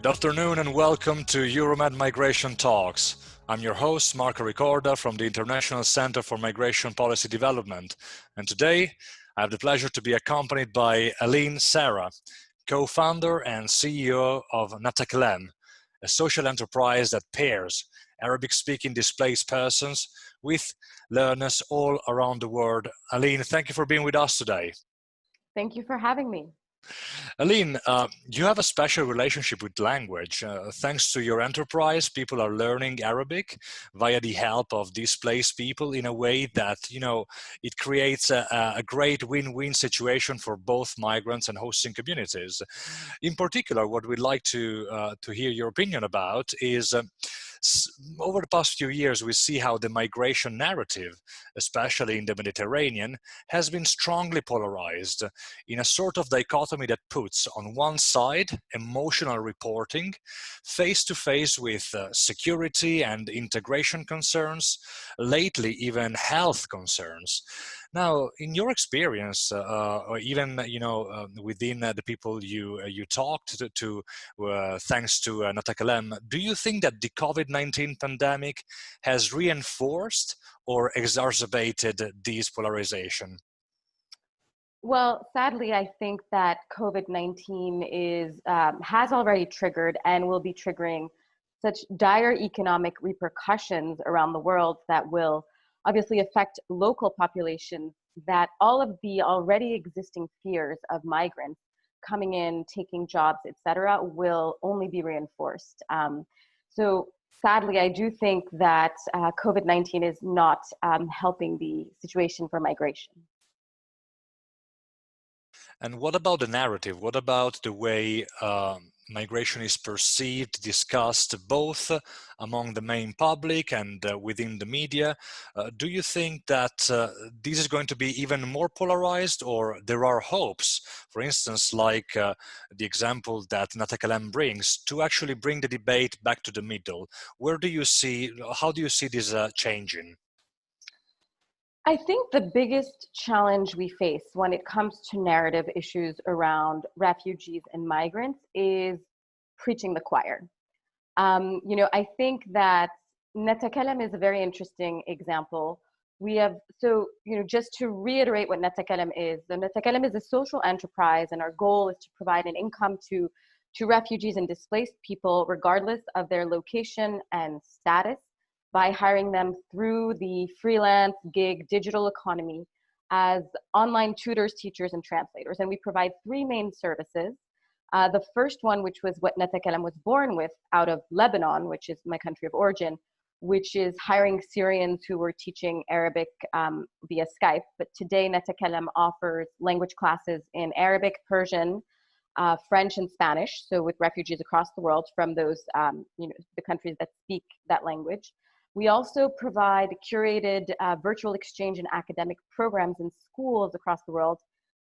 Good afternoon and welcome to EUROMED Migration Talks. I'm your host, Marco Ricorda from the International Center for Migration Policy Development. And today, I have the pleasure to be accompanied by Aline Sara, co-founder and CEO of NaTakallam, a social enterprise that pairs Arabic-speaking displaced persons with learners all around the world. Aline, thank you for being with us today. Thank you for having me. Aline, you have a special relationship with language. Thanks to your enterprise, people are learning Arabic via the help of displaced people in a way that, it creates a great win-win situation for both migrants and hosting communities. In particular, what we'd like to hear your opinion about is over the past few years, we see how the migration narrative, especially in the Mediterranean, has been strongly polarized in a sort of dichotomy that puts on one side emotional reporting face to face with security and integration concerns, lately even health concerns. Now, in your experience, or even within the people you talked to thanks to NaTakallam, do you think that the COVID-19 pandemic has reinforced or exacerbated this polarization? Well, sadly, I think that COVID-19 has already triggered and will be triggering such dire economic repercussions around the world that will obviously affect local populations, that all of the already existing fears of migrants coming in, taking jobs, etc., will only be reinforced. So sadly, I do think that COVID-19 is not helping the situation for migration. And what about the narrative? What about the way migration is perceived, discussed both among the main public and within the media? Do you think that this is going to be even more polarized, or there are hopes, for instance, like the example that NaTakallam brings, to actually bring the debate back to the middle? How do you see this changing? I think the biggest challenge we face when it comes to narrative issues around refugees and migrants is preaching the choir. I think that Netakalam is a very interesting example. Just to reiterate what Netakalam is, the Netakalam is a social enterprise, and our goal is to provide an income to refugees and displaced people, regardless of their location and status, by hiring them through the freelance gig digital economy as online tutors, teachers, and translators. And we provide three main services. The first one, which was what NaTakallam was born with out of Lebanon, which is my country of origin, which is hiring Syrians who were teaching Arabic via Skype. But today, NaTakallam offers language classes in Arabic, Persian, French, and Spanish. So with refugees across the world from those, the countries that speak that language. We also provide curated virtual exchange and academic programs in schools across the world.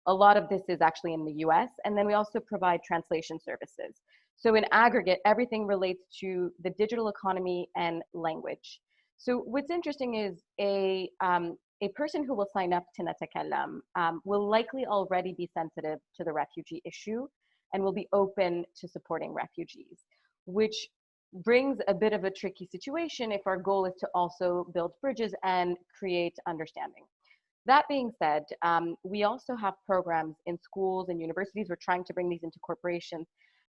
A lot of this is actually in the US. And then we also provide translation services. So in aggregate, everything relates to the digital economy and language. So what's interesting is a person who will sign up to NaTakallam will likely already be sensitive to the refugee issue and will be open to supporting refugees, which brings a bit of a tricky situation if our goal is to also build bridges and create understanding. That being said, we also have programs in schools and universities. We're trying to bring these into corporations